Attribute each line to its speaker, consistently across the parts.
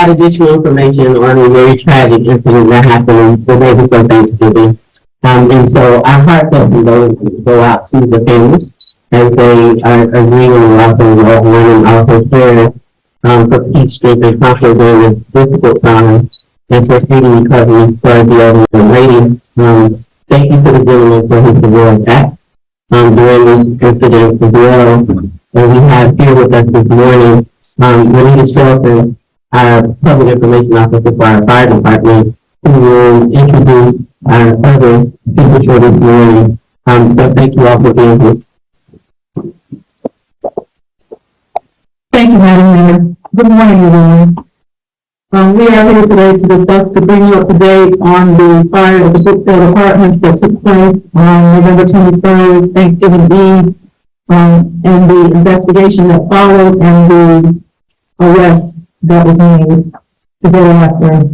Speaker 1: provide additional information on a very tragic incident that happened the day before Thanksgiving. And so our heartfelt condolences go out to the family as they are grieving and welcoming loved one, and also prayer for peace, strength, and comfort during this difficult time, and for speedy recovery for the young lady. Thank you to the gentleman for his heroic act during this incident as well. And we have here with us this morning Renita Shelton, our public information officer for our fire department, who will introduce our other people for this morning. So thank you all for being here.
Speaker 2: Thank you, Madam Mayor. Good morning, everyone. We are here today to bring you up to date on the fire at the Brookfield Apartments that took place on November 23rd, Thanksgiving Eve, and the investigation that followed and the arrest that was made the day after.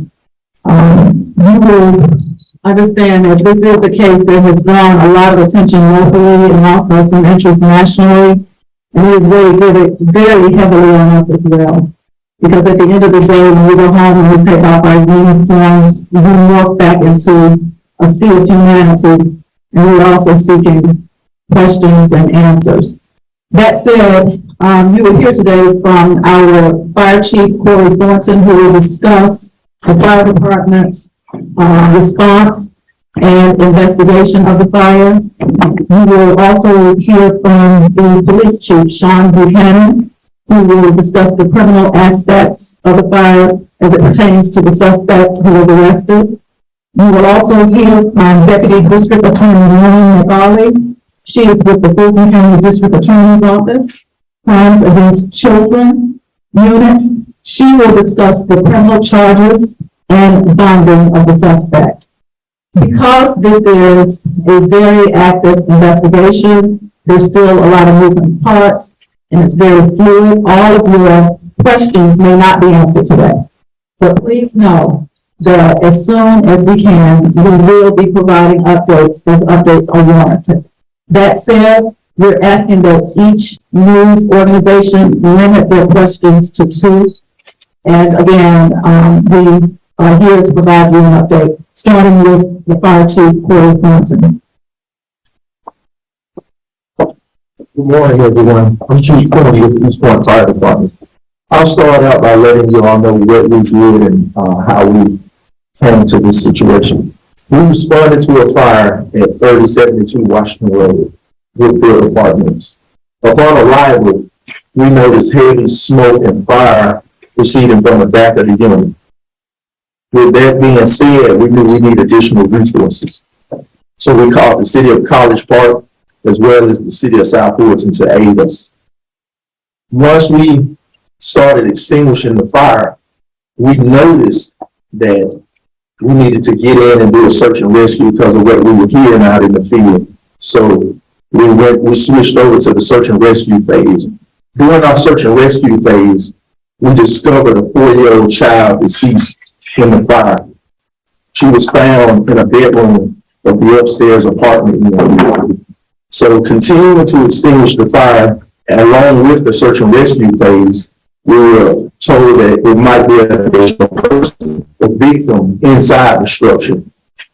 Speaker 2: You will understand that this is the case that has drawn a lot of attention locally and also some interest nationally, and it is very heavily on us as well. Because at the end of the day, when we go home and we take off our uniforms, we morph back into a sea of humanity, and we're also seeking questions and answers. That said, you will hear today from our Fire Chief, Corey Thornton, who will discuss the fire department's response and investigation of the fire. You will also hear from the Police Chief, Sean Buchanan, who will discuss the criminal aspects of the fire as it pertains to the suspect who was arrested. You will also hear from Deputy District Attorney Lauren McCauley. She is with the Fulton County District Attorney's Office, Crimes Against Children Unit. She will discuss the criminal charges and bonding of the suspect. Because this is a very active investigation, there's still a lot of moving parts, and it's very fluid. All of your questions may not be answered today. But please know that as soon as we can, we will be providing updates. Those updates are warranted. That said, we're asking that each news organization limit their questions to 2. And again, we are here to provide you an update, starting with the Fire Chief, Corey Thornton.
Speaker 3: Good morning, everyone. I'm Chief Corey with the East Point Fire Department. I'll start out by letting you all know what we did and how we came to this situation. We responded to a fire at 3072 Washington Road, Brookfield Apartments. Upon arrival, we noticed heavy smoke and fire proceeding from the back of the unit. With that being said, we knew we need additional resources. So we called the City of College Park as well as the City of South Fulton to aid us. Once we started extinguishing the fire, we noticed that we needed to get in and do a search and rescue because of what we were hearing out in the field. So we switched over to the search and rescue phase. During our search and rescue phase, we discovered a 4-year-old child deceased in the fire. She was found in a bedroom of the upstairs apartment unit. So continuing to extinguish the fire, and along with the search and rescue phase, we were told that it might be an additional person, a victim inside the structure.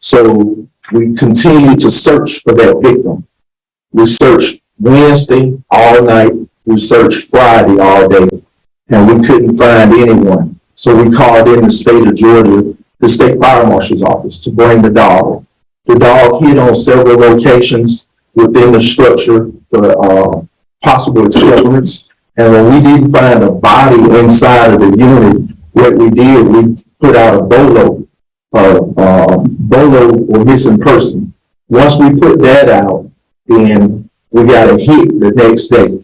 Speaker 3: So we continued to search for that victim. We searched Wednesday all night, we searched Friday all day, and we couldn't find anyone. So we called in the state of Georgia, the state fire marshal's office, to bring the dog. The dog hid on several locations within the structure for possible acceptance. And when we didn't find a body inside of the unit, what we did, we put out a BOLO or missing person. Once we put that out, then we got a hit the next day.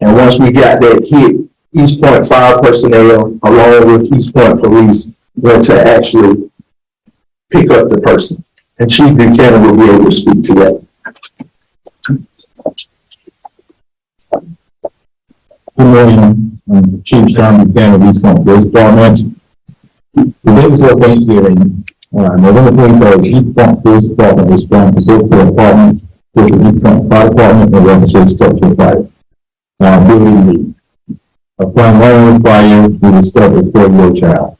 Speaker 3: And once we got that hit, East Point fire personnel, along with East Point police, went to actually pick up the person. And Chief Buchanan will be able to speak to that.
Speaker 4: Good morning, Chief Sean Buchanan of East Point Police Department. The day before Thanksgiving, November 23rd, East Point Police Department responded to Brookfield Apartment with the East Point Fire Department and Registered Structural Fire. Building Upon learning fire, we discovered a 4-year-old child.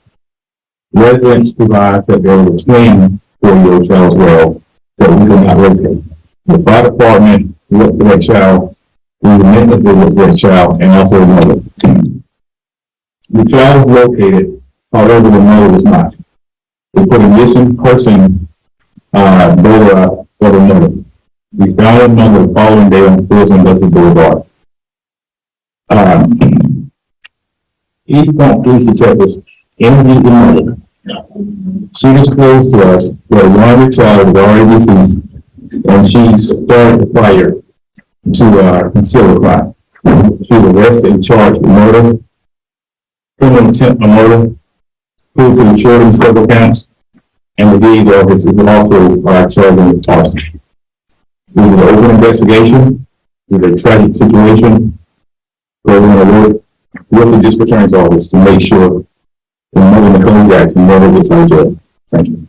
Speaker 4: Residents provide that there was a twin 4-year-old child as well that we could not locate. The fire department looked for that child, we immediately looked for that child, and also the mother. The child was located, however, the mother was not. They put a missing person photo for the mother. We found the mother the following day on Forest Industrial Boulevard. East Point Police Detectives interviewed the mother. She disclosed to us that a younger child was already deceased, and she started the fire to conceal the crime. She was arrested and charged with murder, criminal intent on murder, proved to the children several counts, and the DA's office is also charging with arson. We did an open investigation. We did a tragic situation. We're going to work with the district attorney's office to make sure the mother Nicole Jackson never gets out of jail. Thank you.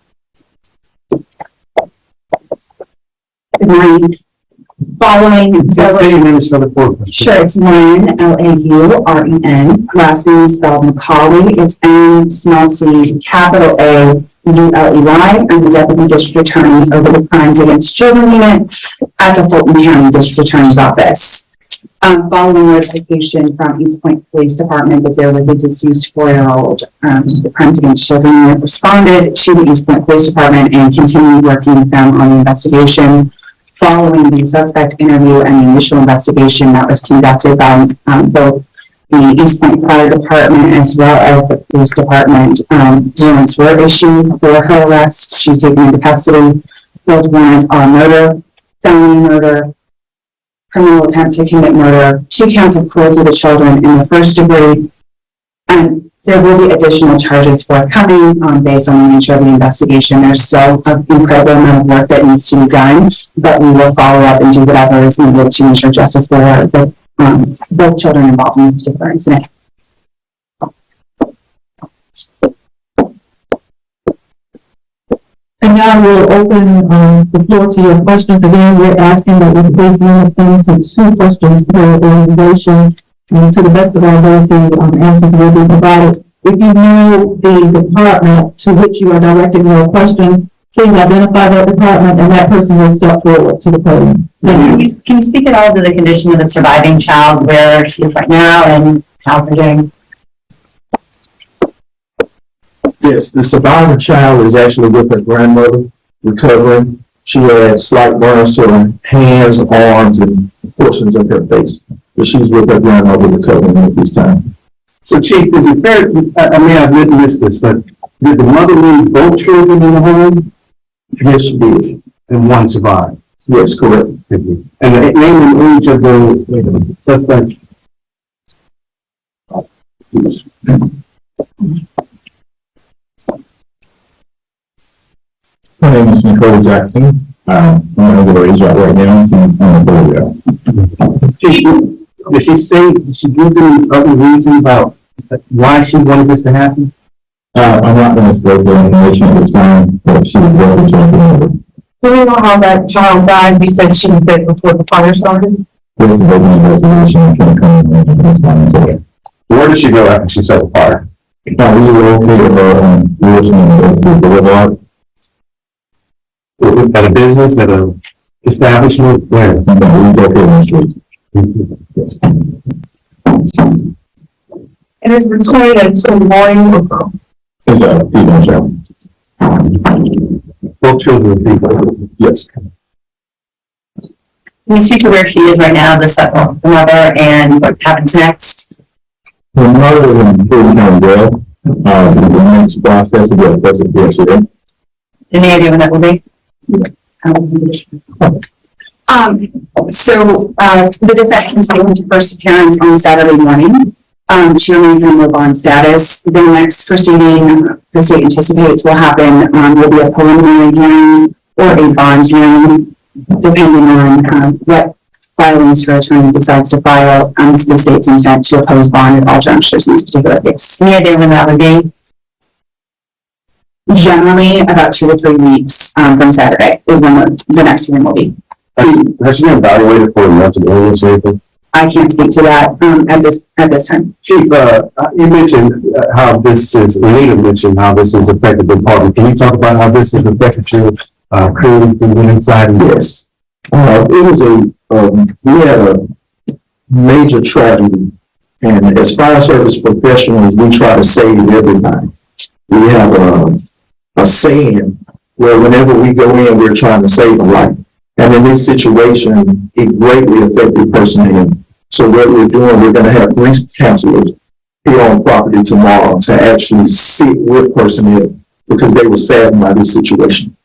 Speaker 5: Good morning. Following,
Speaker 3: Say your name for the court.
Speaker 5: sure, it's Lauren, Lauren, last name is spelled Macaulay, it's N, small c, capital A, ULEY. I'm the Deputy District Attorney over the Crimes Against Children Unit at the Fulton County District Attorney's Office. Following notification from East Point Police Department that there was a deceased 4-year-old, the Crimes Against Children Unit responded to the East Point Police Department and continued working with them on the investigation. Following the suspect interview and the initial investigation that was conducted by both the East Point Fire Department as well as the police department, warrants were issued for her arrest. She's taken into custody. Those warrants are murder, felony murder, criminal attempt to commit murder, 2 counts of cruelty to children in the 1st degree, and there will be additional charges forthcoming based on the nature of the investigation. There's still an incredible amount of work that needs to be done, but we will follow up and do whatever is needed to ensure justice for both children involved in this particular incident.
Speaker 2: And now we'll open the floor to your questions. Again, we're asking that we please limit them to 2 questions per organization. And to the best of our ability, answers will be provided. If you know the department to which you are directing your question, please identify that department and that person will step forward to the podium.
Speaker 5: Can you speak at all to the condition of the surviving child, where she is right now and how they're doing?
Speaker 3: Yes, the survivor child is actually with her grandmother, recovering. She had slight burns to her hands, arms, and portions of her face. But she's with her grandmother, recovering at this time.
Speaker 6: So, Chief, is it fair, I may have missed this, but did the mother leave both children in the home?
Speaker 3: Yes, she did.
Speaker 6: And one survived?
Speaker 3: Yes, correct.
Speaker 6: And the name and age of the suspect?
Speaker 4: My name is Nicole Jackson. I'm going to go to her right now. She's on the podium.
Speaker 6: Did she give any other reason about why she wanted this to happen?
Speaker 4: I'm not going to state the information at this time, but she was welcome to it.
Speaker 5: Do you know how that child died? You said she was dead before the fire started?
Speaker 4: There's an open investigation. Can come in next time. So,
Speaker 3: Where did she go after she set the fire?
Speaker 4: we located her on Wilson Industrial Boulevard.
Speaker 6: At a business, at a establishment, where?
Speaker 4: We located on the street. Yes.
Speaker 5: And is the toy a boy or girl?
Speaker 4: It's a female child.
Speaker 6: Both children are people.
Speaker 4: Yes.
Speaker 5: Can you speak to where she is right now, the mother, and what happens next?
Speaker 4: The mother is in Fulton County Jail. The next process will be a present yesterday.
Speaker 5: Any idea when that will be? The defendant is taken to first appearance on Saturday morning. She remains in no bond status. The next proceeding the state anticipates will happen will be a preliminary hearing or a bond hearing, depending on what filings her attorney decides to file. It's the state's intent to oppose bond at all junctures in this particular case. Any idea when that would be? Generally, about 2 to 3 weeks from Saturday is when the next hearing will be.
Speaker 6: Has she been evaluated for a mental illness or anything?
Speaker 5: I can't speak to that, at this time.
Speaker 6: Chief, you mentioned how this is, Anita mentioned how this has affected the department. Can you talk about how this has affected your crew from the inside?
Speaker 3: Yes. It was we had a major tragedy, and as fire service professionals, we try to save everybody. We have a saying where whenever we go in, we're trying to save a life. And in this situation, it greatly affected personnel. So what we're doing, we're going to have grief counselors here on property tomorrow to actually sit with personnel because they were saddened by this situation.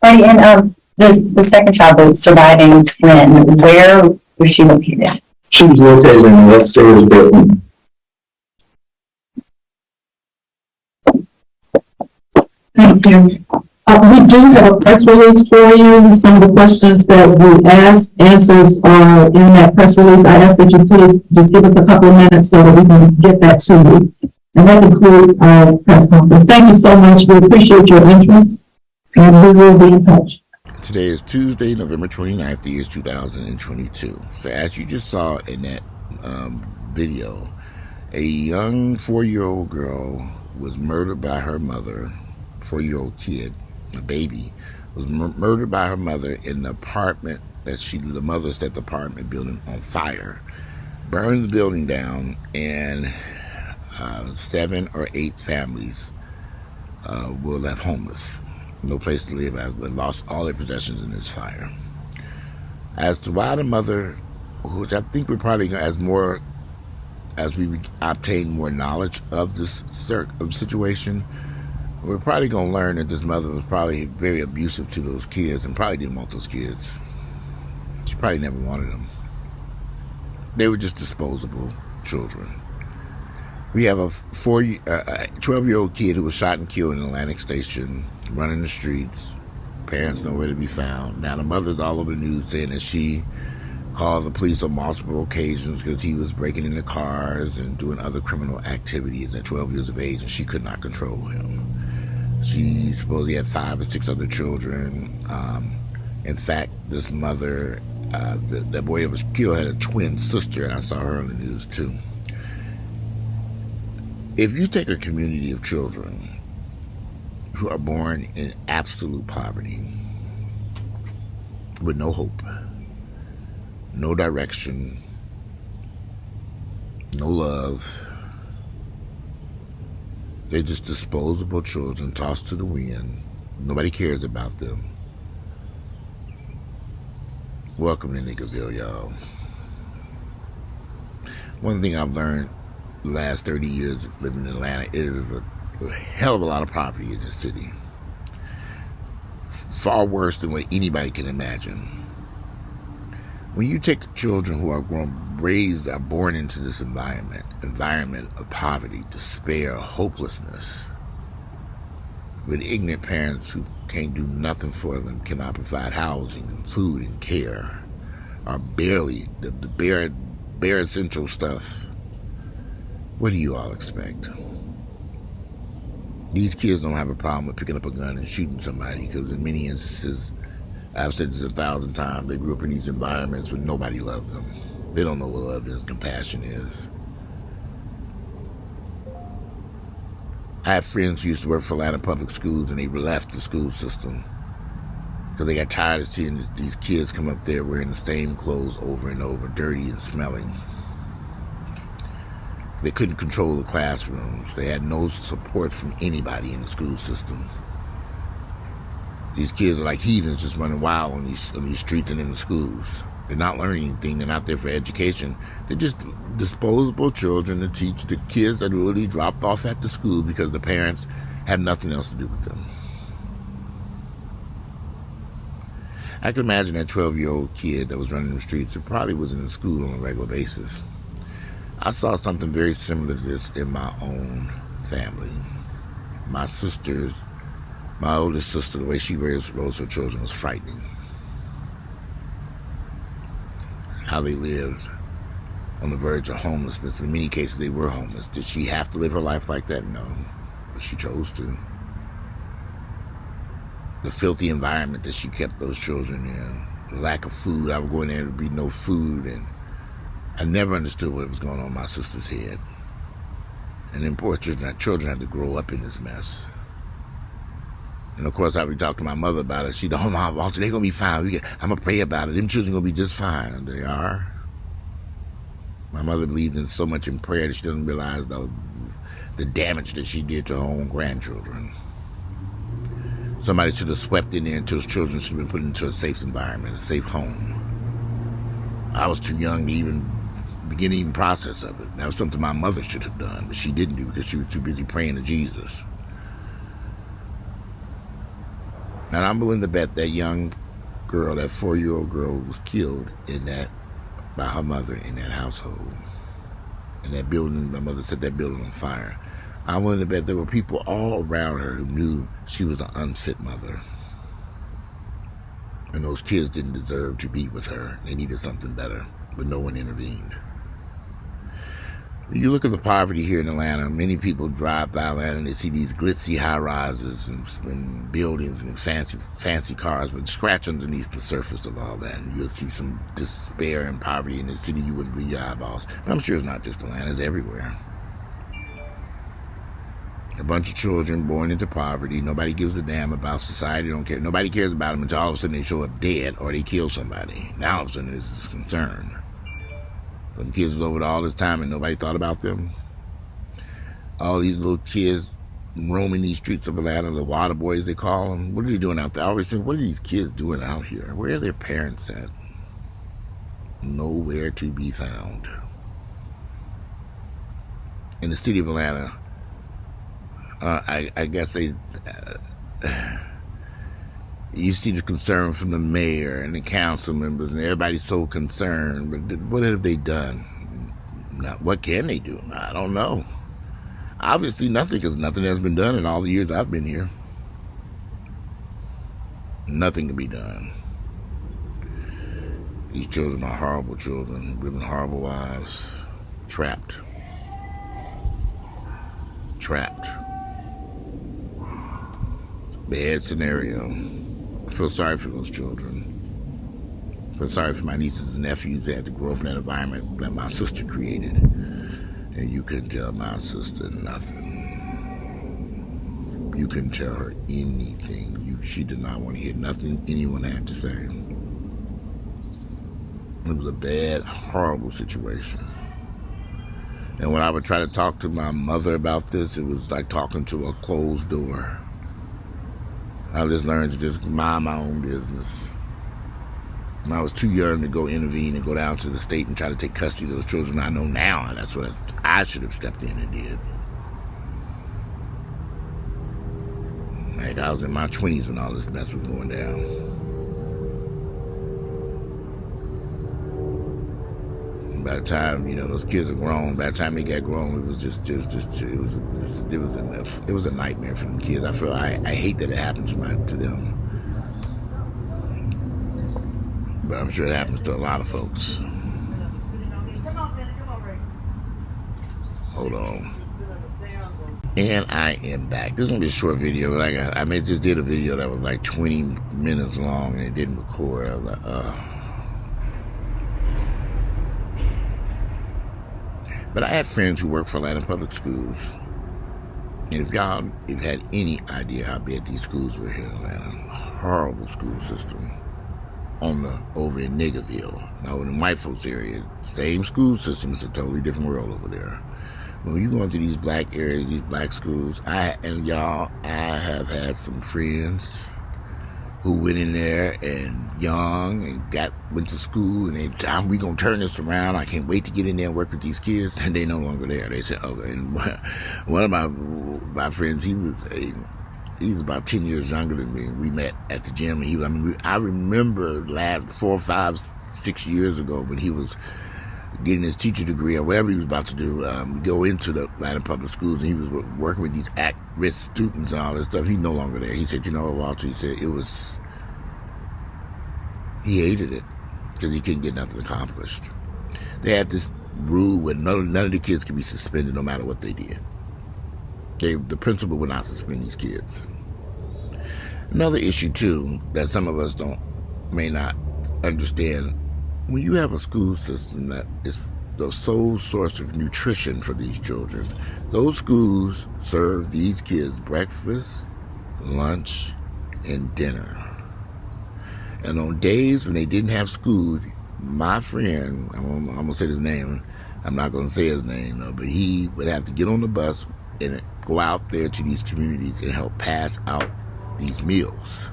Speaker 7: Right, and the second child, the surviving twin, where was she located?
Speaker 3: She was located in the upstairs bedroom.
Speaker 2: Thank you. We do have a press release for you. Some of the questions that we asked, answers are in that press release. I ask that you please just give us a couple of minutes so that we can get that to you. And that concludes our press conference. Thank you so much. We appreciate your interest, and we will be in touch.
Speaker 8: Today is Tuesday, November 29th, the year is 2022. So as you just saw in that video, a young 4-year-old girl was murdered by her mother, 4-year-old kid, a baby, was murdered by her mother in the apartment that the mother set the apartment building on fire, burned the building down, and 7 or 8 families were left homeless. No place to live, as they lost all their possessions in this fire. As to why the mother, which I think we're probably as we obtain more knowledge of this situation, we're probably going to learn that this mother was probably very abusive to those kids and probably didn't want those kids. She probably never wanted them. They were just disposable children. We have a 12-year-old kid who was shot and killed in Atlantic Station, running the streets. Parents nowhere to be found. Now the mother's all over the news saying that she called the police on multiple occasions because he was breaking into cars and doing other criminal activities at 12 years of age, and she could not control him. She supposedly had 5 or 6 other children. In fact, this mother, that boy that was killed, had a twin sister, and I saw her on the news too. If you take a community of children who are born in absolute poverty, with no hope, no direction, no love, they're just disposable children tossed to the wind. Nobody cares about them. Welcome to Niggaville, y'all. One thing I've learned the last 30 years living in Atlanta, it is a hell of a lot of poverty in this city. Far worse than what anybody can imagine. When you take children who are born into this environment of poverty, despair, hopelessness, with ignorant parents who can't do nothing for them, cannot provide housing and food and care, are barely the bare essential stuff, what do you all expect? These kids don't have a problem with picking up a gun and shooting somebody because in many instances, I've said this 1,000 times, they grew up in these environments where nobody loves them. They don't know what love is, compassion is. I have friends who used to work for Atlanta public schools and they left the school system because they got tired of seeing these kids come up there wearing the same clothes over and over, dirty and smelling. They couldn't control the classrooms. They had no support from anybody in the school system. These kids are like heathens just running wild on these streets and in the schools. They're not learning anything. They're not there for education. They're just disposable children to teach the kids that are literally dropped off at the school because the parents have nothing else to do with them. I can imagine that 12-year-old kid that was running the streets that probably wasn't in school on a regular basis. I saw something very similar to this in my own family. My oldest sister, the way she raised her children was frightening. How they lived on the verge of homelessness. In many cases, they were homeless. Did she have to live her life like that? No, but she chose to. The filthy environment that she kept those children in, the lack of food. I would go in there, there'd be no food, and I never understood what was going on in my sister's head. And then poor children had to grow up in this mess. And of course, I would talk to my mother about it. She said, "Oh, Mom, Walter, they're going to be fine. I'm going to pray about it. Them children going to be just fine." And they are. My mother believed in so much in prayer that she doesn't realize the damage that she did to her own grandchildren. Somebody should have swept in there until his children should have been put into a safe environment, a safe home. I was too young to even begin the process of it. That was something my mother should have done, but she didn't do because she was too busy praying to Jesus. And I'm willing to bet that young girl, that 4-year-old girl, was killed by her mother in that household. In that building, my mother set that building on fire. I'm willing to bet there were people all around her who knew she was an unfit mother. And those kids didn't deserve to be with her. They needed something better, but no one intervened. When you look at the poverty here in Atlanta, many people drive by Atlanta and they see these glitzy high-rises and buildings and fancy cars, but scratch underneath the surface of all that, and you'll see some despair and poverty in the city you wouldn't believe your eyeballs. But I'm sure it's not just Atlanta, it's everywhere. A bunch of children born into poverty. Nobody gives a damn about society. Don't care. Nobody cares about them until all of a sudden they show up dead or they kill somebody. Now all of a sudden this is a concern. Some kids was over there all this time and nobody thought about them. All these little kids roaming these streets of Atlanta, the water boys they call them. What are they doing out there? I always think, what are these kids doing out here? Where are their parents at? Nowhere to be found. In the city of Atlanta, I guess you see the concern from the mayor and the council members, and everybody's so concerned. But what have they done? Now, what can they do? I don't know. Obviously nothing, because nothing has been done in all the years I've been here. Nothing can be done. These children are horrible children, living horrible lives, trapped. Bad scenario. I feel sorry for those children. I feel sorry for my nieces and nephews that had to grow up in that environment that my sister created. And you couldn't tell my sister nothing. You couldn't tell her anything. She did not want to hear nothing anyone had to say. It was a bad, horrible situation. And when I would try to talk to my mother about this, it was like talking to a closed door. I just learned to just mind my own business. And I was too young to go intervene and go down to the state and try to take custody of those children. I know now that's what I should have stepped in and did. Like, I was in my 20s when all this mess was going down. By the time, those kids are grown, by the time they got grown, it was a nightmare for them kids. I hate that it happened to them. But I'm sure it happens to a lot of folks. Hold on. And I am back. This is going to be a short video. I just did a video that was like 20 minutes long and it didn't record. I was like, But I had friends who work for Atlanta Public Schools. And if y'all had any idea how bad these schools were here in Atlanta, horrible school system over in Niggaville. Now in the white folks area, same school system, it's a totally different world over there. When you go into these black areas, these black schools, I have had some friends who went in there and young and went to school and we gonna turn this around. I can't wait to get in there and work with these kids. And they no longer there. They said, okay. And one of my friends, he's about 10 years younger than me. We met at the gym. And I remember last 4, 5, 6 years ago when he was getting his teacher degree or whatever he was about to do, go into the Atlanta Public Schools, and he was working with these at-risk students and all this stuff. He's no longer there. He said, Walter, he said he hated it because he couldn't get nothing accomplished. They had this rule where none of the kids could be suspended no matter what they did. The principal would not suspend these kids. Another issue, too, that some of us may not understand, when you have a school system that is the sole source of nutrition for these children. Those schools serve these kids breakfast, lunch, and dinner. And on days when they didn't have school, my friend, I'm going to say his name, I'm not going to say his name though, but he would have to get on the bus and go out there to these communities and help pass out these meals.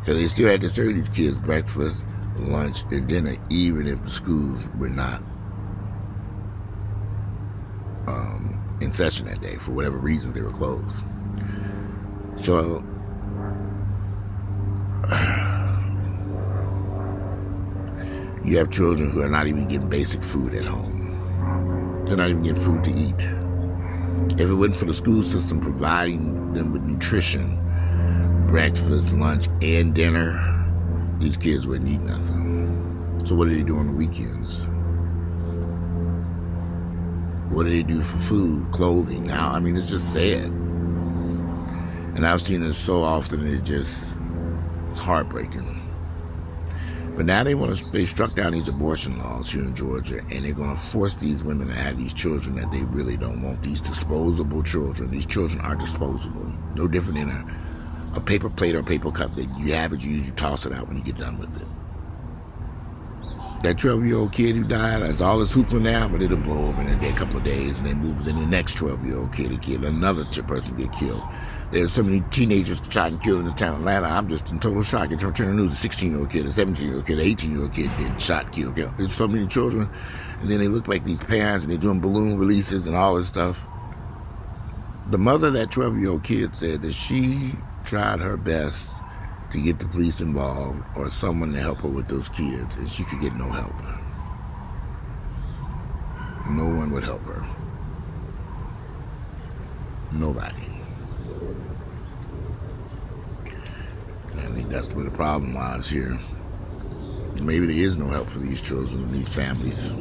Speaker 8: So they still had to serve these kids breakfast, lunch, and dinner, even if the schools were not in session that day. For whatever reason, they were closed. So you have children who are not even getting basic food at home. They're not even getting food to eat. If it wasn't for the school system providing them with nutrition, breakfast, lunch, and dinner, these kids wouldn't eat nothing. So what do they do on the weekends? What do they do for food, clothing? Now, I mean, it's just sad. And I've seen it so often, it's heartbreaking. But now they struck down these abortion laws here in Georgia, and they're going to force these women to have these children that they really don't want, these disposable children. These children are disposable. No different than a paper plate or a paper cup that you have it, you toss it out when you get done with it. That 12-year-old kid who died, that's all it's hooping now, but it'll blow over in a couple of days, and then move within the next 12-year-old kid to kill another person get killed. There's so many teenagers shot and killed in this town of Atlanta. I'm just in total shock. You turn the news, a 16-year-old kid, a 17-year-old kid, an 18-year-old kid getting shot, killed. There's so many children, and then they look like these parents, and they're doing balloon releases and all this stuff. The mother of that 12-year-old kid said that she tried her best to get the police involved or someone to help her with those kids, and she could get no help. No one would help her. Nobody. I think that's where the problem lies here. Maybe there is no help for these children and these families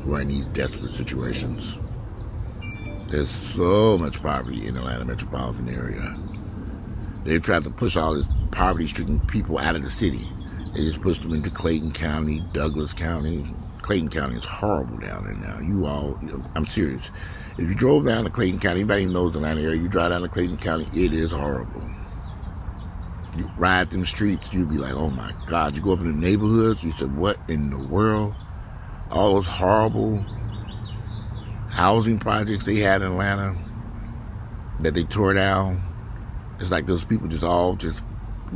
Speaker 8: who are in these desperate situations. There's so much poverty in the Atlanta metropolitan area. They've tried to push all this poverty-stricken people out of the city. They just pushed them into Clayton County, Douglas County. Clayton County is horrible down there now. I'm serious. If you drove down to Clayton County, anybody who knows the Atlanta area, you drive down to Clayton County, it is horrible. You ride them streets, you'd be like, oh my God. You go up in the neighborhoods, you said, what in the world? All those horrible housing projects they had in Atlanta that they tore down. It's like those people just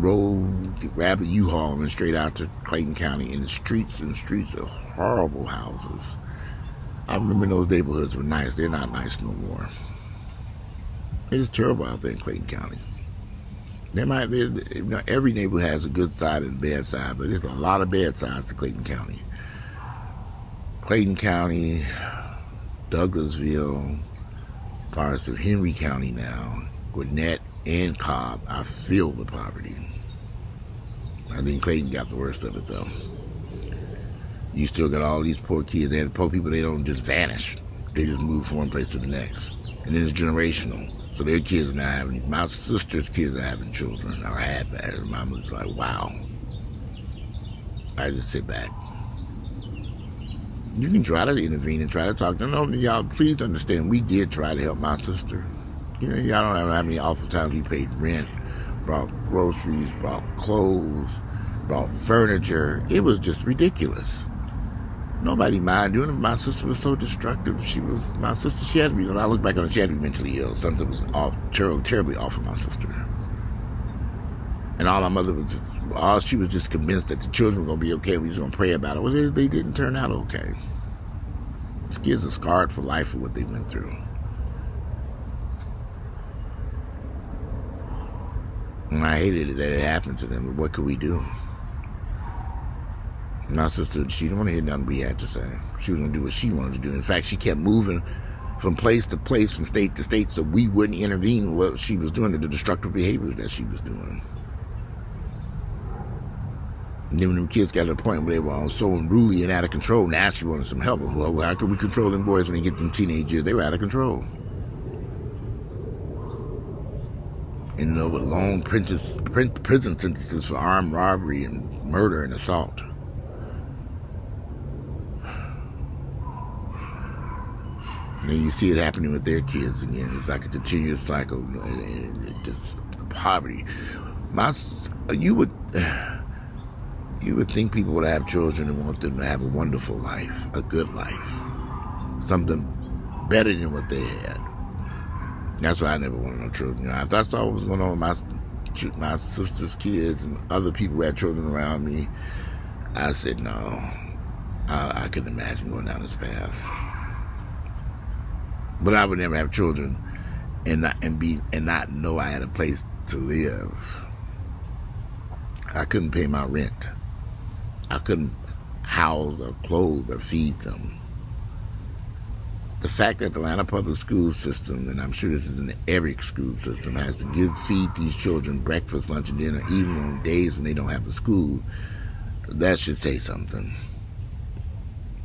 Speaker 8: grab the U-Haul and went straight out to Clayton County, and the streets are horrible houses. I remember those neighborhoods were nice. They're not nice no more. It is terrible out there in Clayton County. Every neighborhood has a good side and a bad side, but there's a lot of bad sides to Clayton County. Clayton County, Douglasville, parts of Henry County now, Gwinnett, and Cobb are filled with poverty. I think Clayton got the worst of it though. You still got all these poor kids. The poor people, they don't just vanish. They just move from one place to the next. And then it's generational. So their kids now having, my sister's kids are having children, or had that. And mom was like, wow. I just sit back. You can try to intervene and try to talk. No, y'all, please understand, we did try to help my sister. Y'all don't know how many awful times we paid rent, brought groceries, brought clothes, brought furniture. It was just ridiculous. Nobody minded doing it. My sister was so destructive. She had to be, when I look back on it, she had to be mentally ill. Something was terribly off with my sister. And all my mother was she was just convinced that the children were going to be okay. We was going to pray about it. Well, they didn't turn out okay. These kids are scarred for life for what they went through. And I hated it that it happened to them, but what could we do? My sister, she didn't want to hear nothing we had to say. She was going to do what she wanted to do. In fact, she kept moving from place to place, from state to state, so we wouldn't intervene in what she was doing, the destructive behaviors that she was doing. And then when them kids got to the point where they were so unruly and out of control, now she wanted some help. Well, how could we control them boys when they get them teenage years? They were out of control. And with long prison sentences for armed robbery and murder and assault. And you see it happening with their kids again. It's like a continuous cycle, and just poverty. You would think people would have children and want them to have a wonderful life, a good life, something better than what they had. That's why I never wanted no children. After I saw what was going on with my sister's kids and other people who had children around me, I said no. I couldn't imagine going down this path. But I would never have children and not know I had a place to live. I couldn't pay my rent. I couldn't house or clothe or feed them. The fact that the Atlanta public school system, and I'm sure this is in every school system, has to feed these children breakfast, lunch, and dinner, even on days when they don't have the school, that should say something.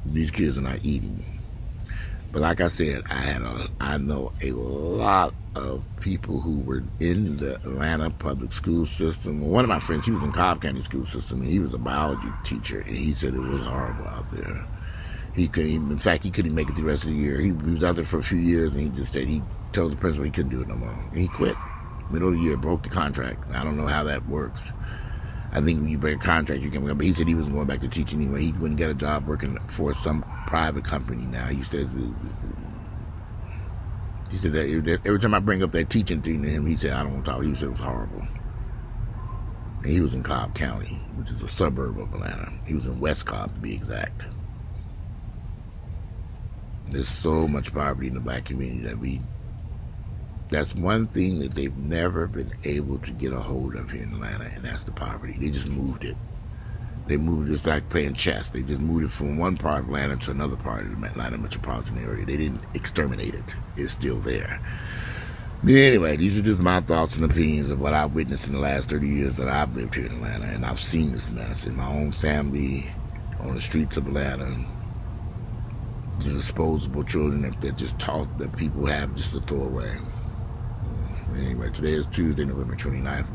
Speaker 8: These kids are not eating. But like I said, I know a lot of people who were in the Atlanta public school system. Well, one of my friends, he was in Cobb County school system, and he was a biology teacher, and he said it was horrible out there. He couldn't make it the rest of the year. He was out there for a few years, and he just said he told the principal he couldn't do it no more. And he quit. Middle of the year, broke the contract. I don't know how that works. I think when you break a contract, you can. But he said he wasn't going back to teaching anyway. He wouldn't get a job working for some private company now. He said that every time I bring up that teaching thing to him, he said, I don't want to talk. He said it was horrible. And he was in Cobb County, which is a suburb of Atlanta. He was in West Cobb, to be exact. There's so much poverty in the black community that's one thing that they've never been able to get a hold of here in Atlanta, and that's the poverty. They just moved it. They moved it just like playing chess. They just moved it from one part of Atlanta to another part of the Atlanta metropolitan area. They didn't exterminate it. It's still there. Anyway, these are just my thoughts and opinions of what I've witnessed in the last 30 years that I've lived here in Atlanta, and I've seen this mess in my own family, on the streets of Atlanta. The disposable children that just talk that people have just to throw away. Anyway, today is Tuesday, November 29th.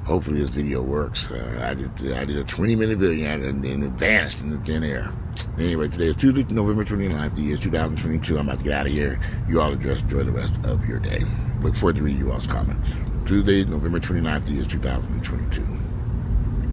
Speaker 8: Hopefully this video works. I did a 20-minute video and it vanished in the thin air. Anyway, today is Tuesday, November 29th, the year 2022. I'm about to get out of here. You all enjoy the rest of your day. Look forward to reading you all's comments. Tuesday, November 29th, the year 2022.